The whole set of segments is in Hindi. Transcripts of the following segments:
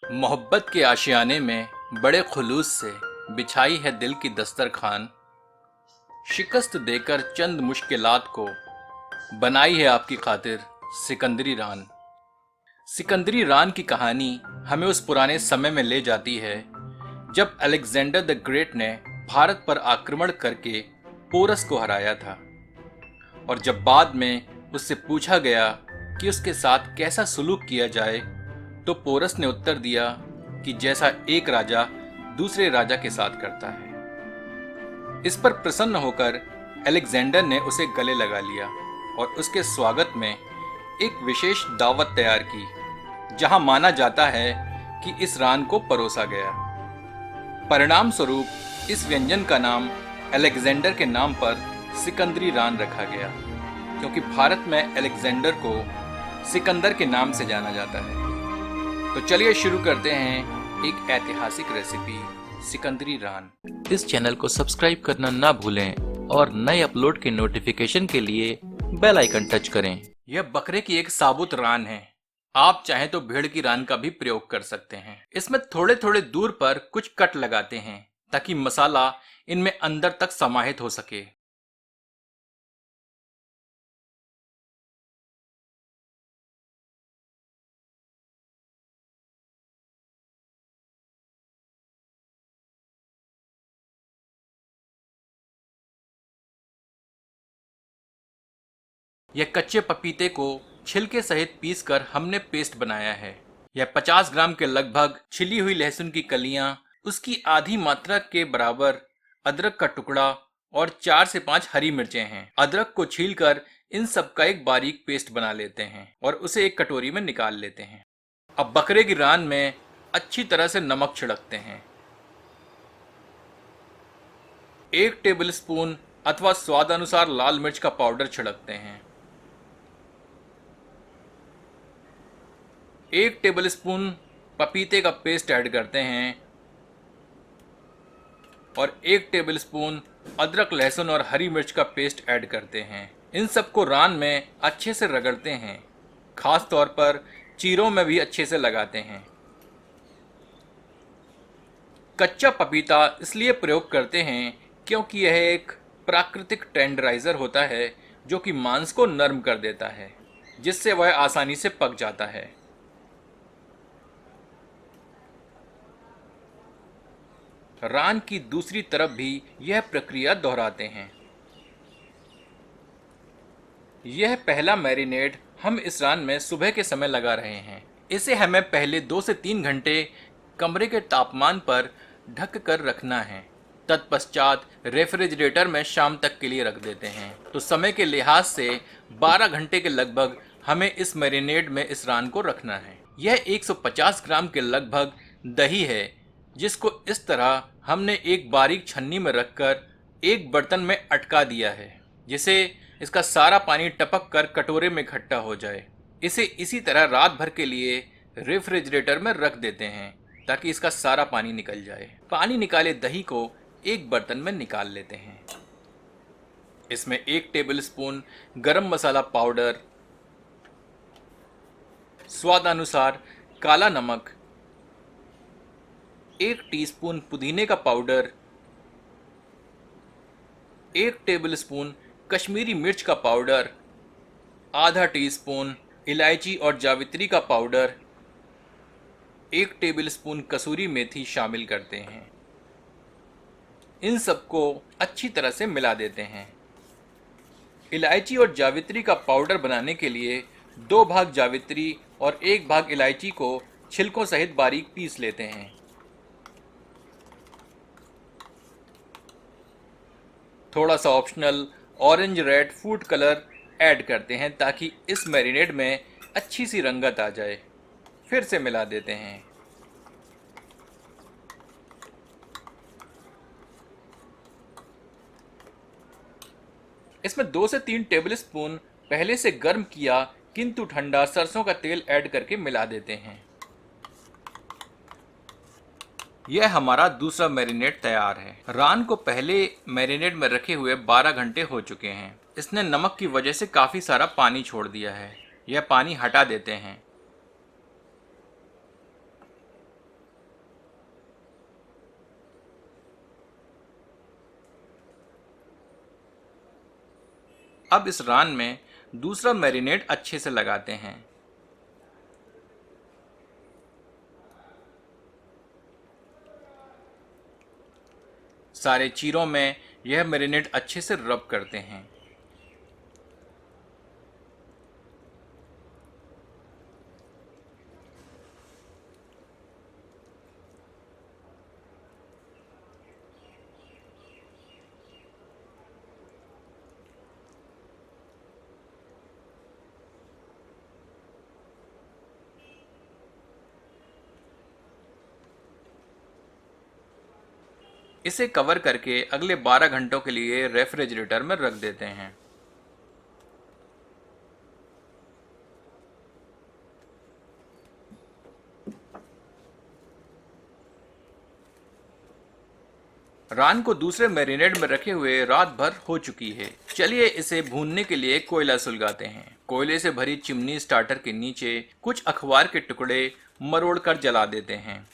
मोहब्बत के आशियाने में बड़े खुलूस से बिछाई है दिल की दस्तरखान। शिकस्त देकर चंद मुश्किलात को बनाई है आपकी खातिर सिकंदरी रान। सिकंदरी रान की कहानी हमें उस पुराने समय में ले जाती है जब अलेक्जेंडर द ग्रेट ने भारत पर आक्रमण करके पोरस को हराया था। और जब बाद में उससे पूछा गया कि उसके साथ कैसा सुलूक किया जाए, तो पोरस ने उत्तर दिया कि जैसा एक राजा दूसरे राजा के साथ करता है। इस पर प्रसन्न होकर अलेक्जेंडर ने उसे गले लगा लिया और उसके स्वागत में एक विशेष दावत तैयार की, जहां माना जाता है कि इस रान को परोसा गया। परिणाम स्वरूप इस व्यंजन का नाम अलेक्जेंडर के नाम पर सिकंदरी रान रखा गया, क्योंकि भारत में अलेक्जेंडर को सिकंदर के नाम से जाना जाता है। तो चलिए शुरू करते हैं एक ऐतिहासिक रेसिपी, सिकंदरी रान। इस चैनल को सब्सक्राइब करना ना भूलें और नए अपलोड के नोटिफिकेशन के लिए बेल आइकन टच करें। यह बकरे की एक साबुत रान है। आप चाहें तो भेड़ की रान का भी प्रयोग कर सकते हैं। इसमें थोड़े थोड़े दूर पर कुछ कट लगाते हैं ताकि मसाला इनमें अंदर तक समाहित हो सके। यह कच्चे पपीते को छिलके सहित पीसकर हमने पेस्ट बनाया है। यह 50 ग्राम के लगभग छिली हुई लहसुन की कलियां, उसकी आधी मात्रा के बराबर अदरक का टुकड़ा और 4 से 5 हरी मिर्चें हैं। अदरक को छीलकर इन सब का एक बारीक पेस्ट बना लेते हैं और उसे एक कटोरी में निकाल लेते हैं। अब बकरे की रान में अच्छी तरह से नमक छिड़कते हैं। 1 टेबलस्पून अथवा स्वादानुसार लाल मिर्च का पाउडर छिड़कते हैं। 1 टेबलस्पून पपीते का पेस्ट ऐड करते हैं और 1 टेबलस्पून अदरक, लहसुन और हरी मिर्च का पेस्ट ऐड करते हैं। इन सबको रान में अच्छे से रगड़ते हैं, खास तौर पर चीरों में भी अच्छे से लगाते हैं। कच्चा पपीता इसलिए प्रयोग करते हैं क्योंकि यह एक प्राकृतिक टेंडराइजर होता है जो कि मांस को नरम कर देता है, जिससे वह आसानी से पक जाता है। रान की दूसरी तरफ भी यह प्रक्रिया दोहराते हैं। यह पहला मैरिनेड हम इस रान में सुबह के समय लगा रहे हैं। इसे हमें पहले 2 से 3 घंटे कमरे के तापमान पर ढक कर रखना है। तत्पश्चात रेफ्रिजरेटर में शाम तक के लिए रख देते हैं। तो समय के लिहाज से 12 घंटे के लगभग हमें इस मैरिनेड में इस रान को रखना है। यह 150 ग्राम के लगभग दही है, जिसको इस तरह हमने एक बारीक छन्नी में रखकर एक बर्तन में अटका दिया है, जिसे इसका सारा पानी टपक कर कटोरे में इकट्ठा हो जाए। इसे इसी तरह रात भर के लिए रेफ्रिजरेटर में रख देते हैं ताकि इसका सारा पानी निकल जाए। पानी निकाले दही को एक बर्तन में निकाल लेते हैं। इसमें 1 टेबलस्पून गरम मसाला पाउडर, स्वादानुसार काला नमक, 1 टीस्पून पुदीने का पाउडर, 1 टेबलस्पून कश्मीरी मिर्च का पाउडर, आधा टीस्पून इलायची और जावित्री का पाउडर, 1 टेबलस्पून कसूरी मेथी शामिल करते हैं। इन सबको अच्छी तरह से मिला देते हैं। इलायची और जावित्री का पाउडर बनाने के लिए 2 भाग जावित्री और 1 भाग इलायची को छिलकों सहित बारीक पीस लेते हैं। थोड़ा सा optional orange red food colour add करते हैं ताकि इस मैरिनेड में अच्छी सी रंगत आ जाए। फिर से मिला देते हैं। इसमें 2 से 3 टेबलस्पून पहले से गर्म किया किंतु ठंडा सरसों का तेल ऐड करके मिला देते हैं। यह हमारा दूसरा मैरिनेड तैयार है। रान को पहले मैरिनेड में रखे हुए 12 घंटे हो चुके हैं। इसने नमक की वजह से काफ़ी सारा पानी छोड़ दिया है। यह पानी हटा देते हैं। अब इस रान में दूसरा मैरिनेट अच्छे से लगाते हैं। सारे चीरों में यह मैरिनेट अच्छे से रब करते हैं। इसे कवर करके अगले 12 घंटों के लिए रेफ्रिजरेटर में रख देते हैं। रान को दूसरे मैरिनेड में रखे हुए रात भर हो चुकी है। चलिए इसे भूनने के लिए कोयला सुलगाते हैं। कोयले से भरी चिमनी स्टार्टर के नीचे कुछ अखबार के टुकड़े मरोड़ कर जला देते हैं।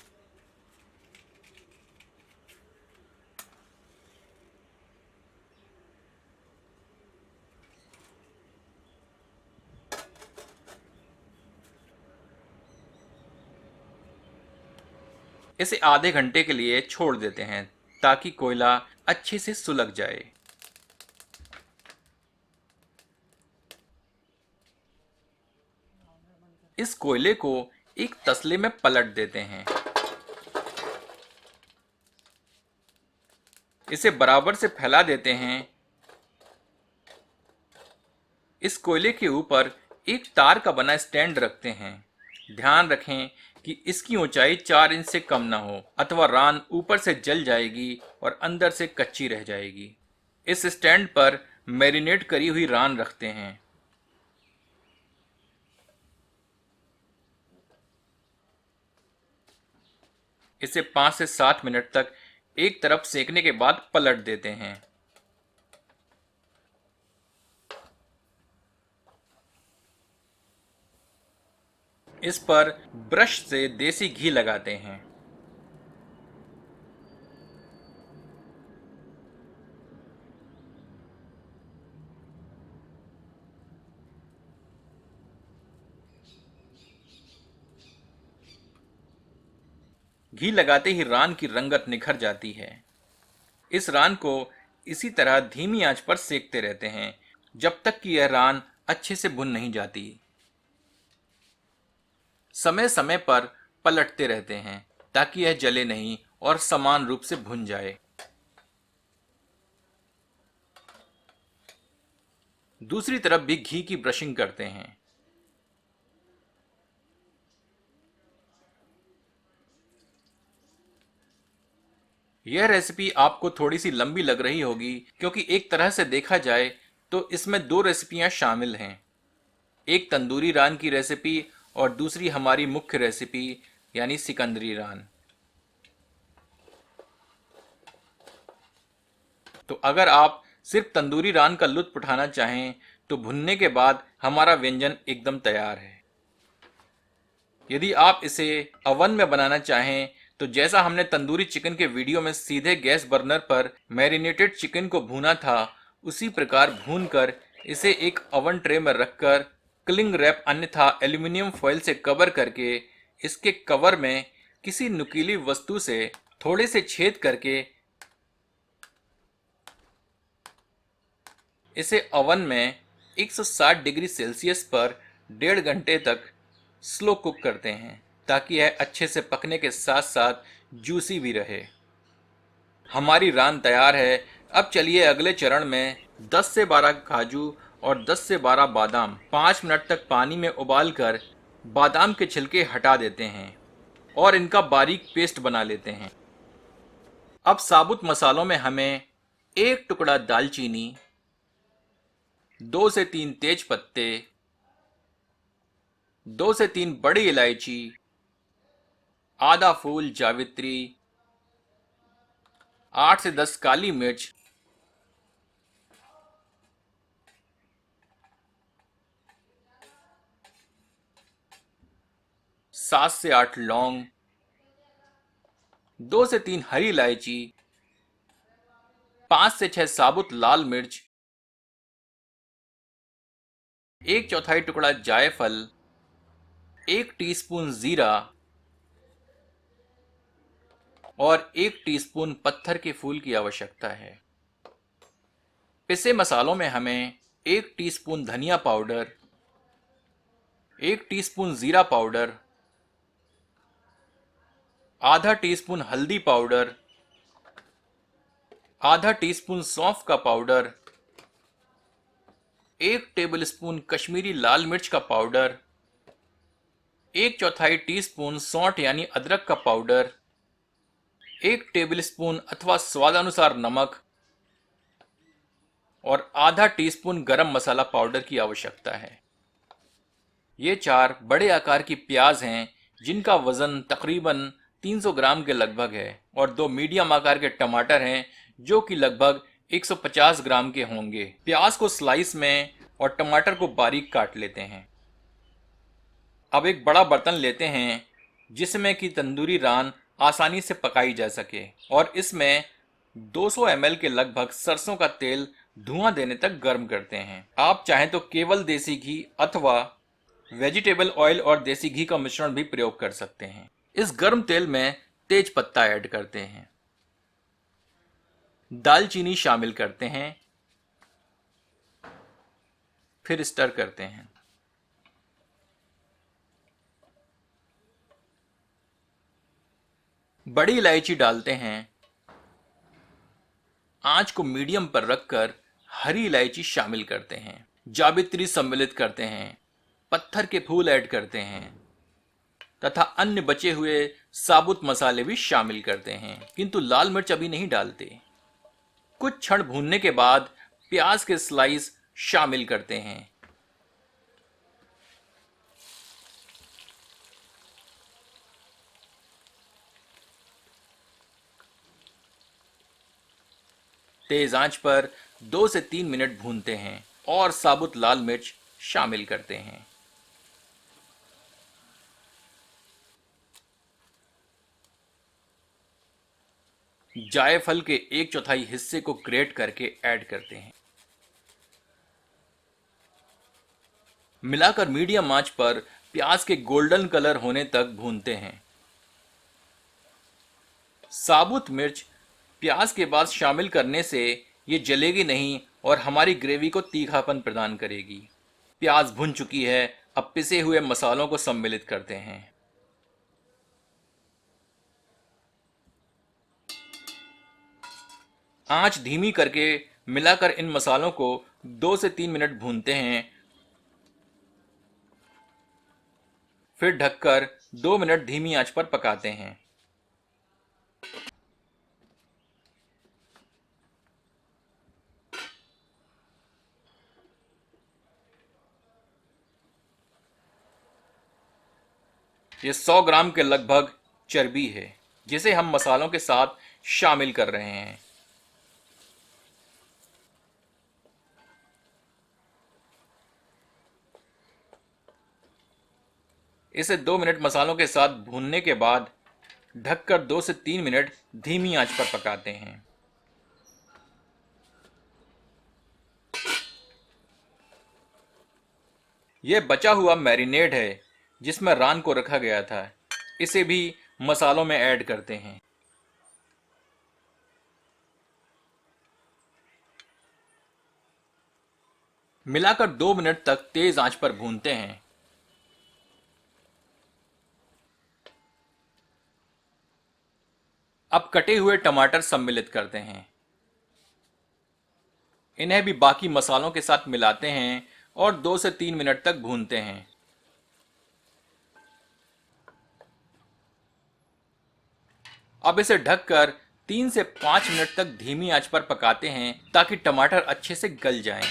इसे आधे घंटे के लिए छोड़ देते हैं ताकि कोयला अच्छे से सुलग जाए। इस कोयले को एक तसले में पलट देते हैं। इसे बराबर से फैला देते हैं। इस कोयले के ऊपर एक तार का बना स्टैंड रखते हैं। ध्यान रखें कि इसकी ऊंचाई 4 इंच से कम ना हो, अथवा रान ऊपर से जल जाएगी और अंदर से कच्ची रह जाएगी। इस स्टैंड पर मैरिनेट करी हुई रान रखते हैं। इसे 5 से 7 मिनट तक एक तरफ सेकने के बाद पलट देते हैं। इस पर ब्रश से देसी घी लगाते हैं। घी लगाते ही रान की रंगत निखर जाती है। इस रान को इसी तरह धीमी आंच पर सेकते रहते हैं जब तक कि यह रान अच्छे से भुन नहीं जाती। समय समय पर पलटते रहते हैं ताकि यह जले नहीं और समान रूप से भुन जाए। दूसरी तरफ भी घी की ब्रशिंग करते हैं। यह रेसिपी आपको थोड़ी सी लंबी लग रही होगी क्योंकि एक तरह से देखा जाए तो इसमें 2 रेसिपियां शामिल हैं। एक तंदूरी रान की रेसिपी और दूसरी हमारी मुख्य रेसिपी यानी सिकंदरी रान। तो अगर आप सिर्फ तंदूरी रान का लुत्फ उठाना चाहें तो भुनने के बाद हमारा व्यंजन एकदम तैयार है। यदि आप इसे अवन में बनाना चाहें तो जैसा हमने तंदूरी चिकन के वीडियो में सीधे गैस बर्नर पर मैरिनेटेड चिकन को भूना था, उसी प्रकार भूनकर इसे एक ओवन ट्रे में रखकर क्लिंग रैप अन्यथा एल्यूमिनियम फॉयल से कवर करके इसके कवर में किसी नुकीली वस्तु से थोड़े से छेद करके इसे ओवन में 160 डिग्री सेल्सियस पर 1.5 घंटे तक स्लो कुक करते हैं ताकि यह अच्छे से पकने के साथ साथ जूसी भी रहे। हमारी रान तैयार है। अब चलिए अगले चरण में 10 से 12 काजू और 10 से 12 बादाम 5 मिनट तक पानी में उबालकर बादाम के छिलके हटा देते हैं और इनका बारीक पेस्ट बना लेते हैं। अब साबुत मसालों में हमें 1 टुकड़ा दालचीनी, 2 से 3 तेज पत्ते, 2 से 3 बड़ी इलायची, आधा फूल जावित्री, 8 से 10 काली मिर्च, 7 से 8 लौंग, 2 से 3 हरी इलायची, 5 से 6 साबुत लाल मिर्च, एक चौथाई टुकड़ा जायफल, 1 टीस्पून जीरा और 1 टीस्पून पत्थर के फूल की आवश्यकता है। पिसे मसालों में हमें 1 टीस्पून धनिया पाउडर, 1 टीस्पून जीरा पाउडर, आधा टीस्पून हल्दी पाउडर, आधा टीस्पून सौंफ का पाउडर, 1 टेबलस्पून कश्मीरी लाल मिर्च का पाउडर, 1/4 टीस्पून सौंठ यानी अदरक का पाउडर, 1 टेबलस्पून अथवा स्वादानुसार नमक और आधा टीस्पून गरम मसाला पाउडर की आवश्यकता है। ये 4 बड़े आकार की प्याज हैं जिनका वजन तकरीबन 300 ग्राम के लगभग है, और 2 मीडियम आकार के टमाटर हैं जो कि लगभग 150 ग्राम के होंगे। प्याज को स्लाइस में और टमाटर को बारीक काट लेते हैं। अब एक बड़ा बर्तन लेते हैं जिसमें कि तंदूरी रान आसानी से पकाई जा सके, और इसमें 200 ml के लगभग सरसों का तेल धुआं देने तक गर्म करते हैं। आप चाहें तो केवल देसी घी अथवा वेजिटेबल ऑयल और देसी घी का मिश्रण भी प्रयोग कर सकते हैं। इस गर्म तेल में तेज पत्ता ऐड करते हैं, दालचीनी शामिल करते हैं, फिर स्टर करते हैं। बड़ी इलायची डालते हैं। आंच को मीडियम पर रखकर हरी इलायची शामिल करते हैं, जावित्री सम्मिलित करते हैं, पत्थर के फूल ऐड करते हैं तथा अन्य बचे हुए साबुत मसाले भी शामिल करते हैं, किंतु लाल मिर्च अभी नहीं डालते। कुछ क्षण भूनने के बाद प्याज के स्लाइस शामिल करते हैं। तेज आंच पर 2 से 3 मिनट भूनते हैं और साबुत लाल मिर्च शामिल करते हैं। जायफल के 1/4 हिस्से को ग्रेट करके ऐड करते हैं। मिलाकर मीडियम आंच पर प्याज के गोल्डन कलर होने तक भूनते हैं। साबुत मिर्च प्याज के बाद शामिल करने से ये जलेगी नहीं और हमारी ग्रेवी को तीखापन प्रदान करेगी। प्याज भुन चुकी है, अब पिसे हुए मसालों को सम्मिलित करते हैं। आंच धीमी करके मिलाकर इन मसालों को 2 से 3 मिनट भूनते हैं, फिर ढककर 2 मिनट धीमी आंच पर पकाते हैं। ये 100 ग्राम के लगभग चर्बी है जिसे हम मसालों के साथ शामिल कर रहे हैं। इसे 2 मिनट मसालों के साथ भूनने के बाद ढककर 2 से 3 मिनट धीमी आंच पर पकाते हैं। यह बचा हुआ मैरिनेड है जिसमें रान को रखा गया था, इसे भी मसालों में ऐड करते हैं। मिलाकर 2 मिनट तक तेज आंच पर भूनते हैं। अब कटे हुए टमाटर सम्मिलित करते हैं। इन्हें भी बाकी मसालों के साथ मिलाते हैं और 2 से 3 मिनट तक भूनते हैं। अब इसे ढककर 3 से 5 मिनट तक धीमी आंच पर पकाते हैं ताकि टमाटर अच्छे से गल जाएं।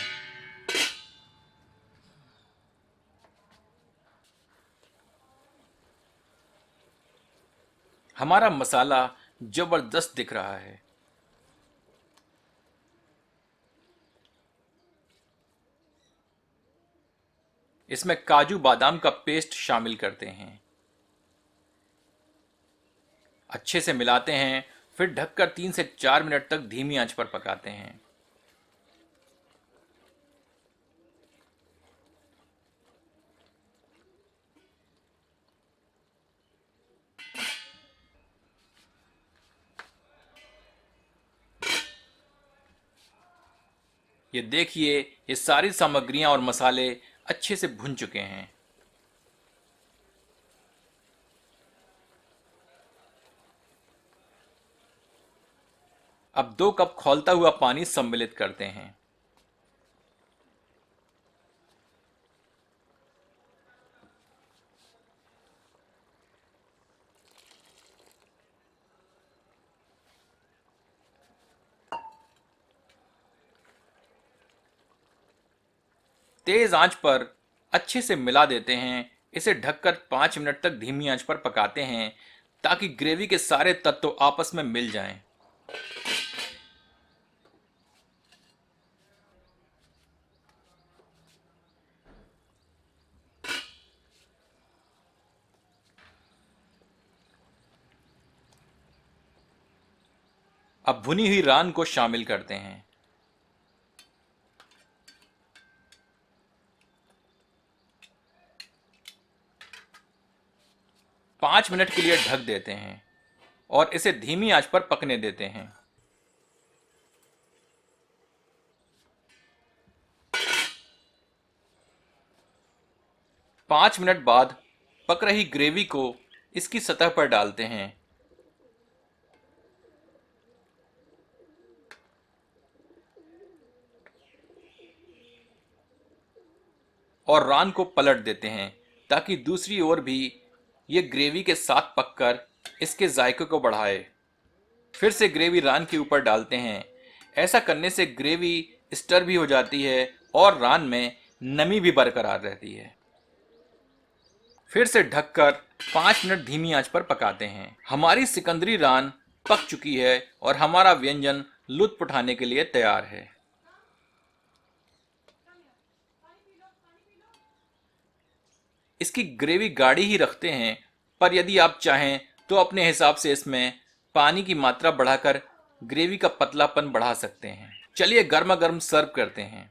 हमारा मसाला जबरदस्त दिख रहा है। इसमें काजू बादाम का पेस्ट शामिल करते हैं। अच्छे से मिलाते हैं, फिर ढककर 3 से 4 मिनट तक धीमी आंच पर पकाते हैं। ये देखिए, ये सारी सामग्रियां और मसाले अच्छे से भुन चुके हैं। अब 2 कप खौलता हुआ पानी सम्मिलित करते हैं। तेज आंच पर अच्छे से मिला देते हैं। इसे ढककर 5 मिनट तक धीमी आंच पर पकाते हैं ताकि ग्रेवी के सारे तत्व आपस में मिल जाएं। अब भुनी हुई रान को शामिल करते हैं। पाँच मिनट के लिए ढक देते हैं और इसे धीमी आंच पर पकने देते हैं। पाँच मिनट बाद पक रही ग्रेवी को इसकी सतह पर डालते हैं। और रान को पलट देते हैं ताकि दूसरी ओर भी ये ग्रेवी के साथ पककर इसके जायके को बढ़ाए। फिर से ग्रेवी रान के ऊपर डालते हैं। ऐसा करने से ग्रेवी स्टर भी हो जाती है और रान में नमी भी बरकरार रहती है। फिर से ढककर 5 मिनट धीमी आंच पर पकाते हैं। हमारी सिकंदरी रान पक चुकी है और हमारा व्यंजन लुत्फ उठाने के लिए तैयार है। इसकी ग्रेवी गाढ़ी ही रखते हैं, पर यदि आप चाहें तो अपने हिसाब से इसमें पानी की मात्रा बढ़ाकर ग्रेवी का पतलापन बढ़ा सकते हैं। चलिए गर्मा गर्म सर्व करते हैं।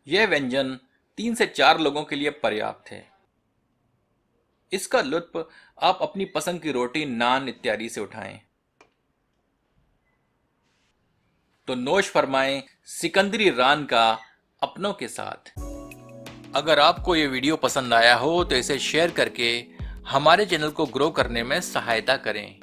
यह व्यंजन 3 से 4 लोगों के लिए पर्याप्त है। इसका लुत्फ आप अपनी पसंद की रोटी, नान इत्यादि से उठाएं। तो नोश फरमाएं सिकंदरी रान का अपनों के साथ। अगर आपको ये वीडियो पसंद आया हो तो इसे शेयर करके हमारे चैनल को ग्रो करने में सहायता करें।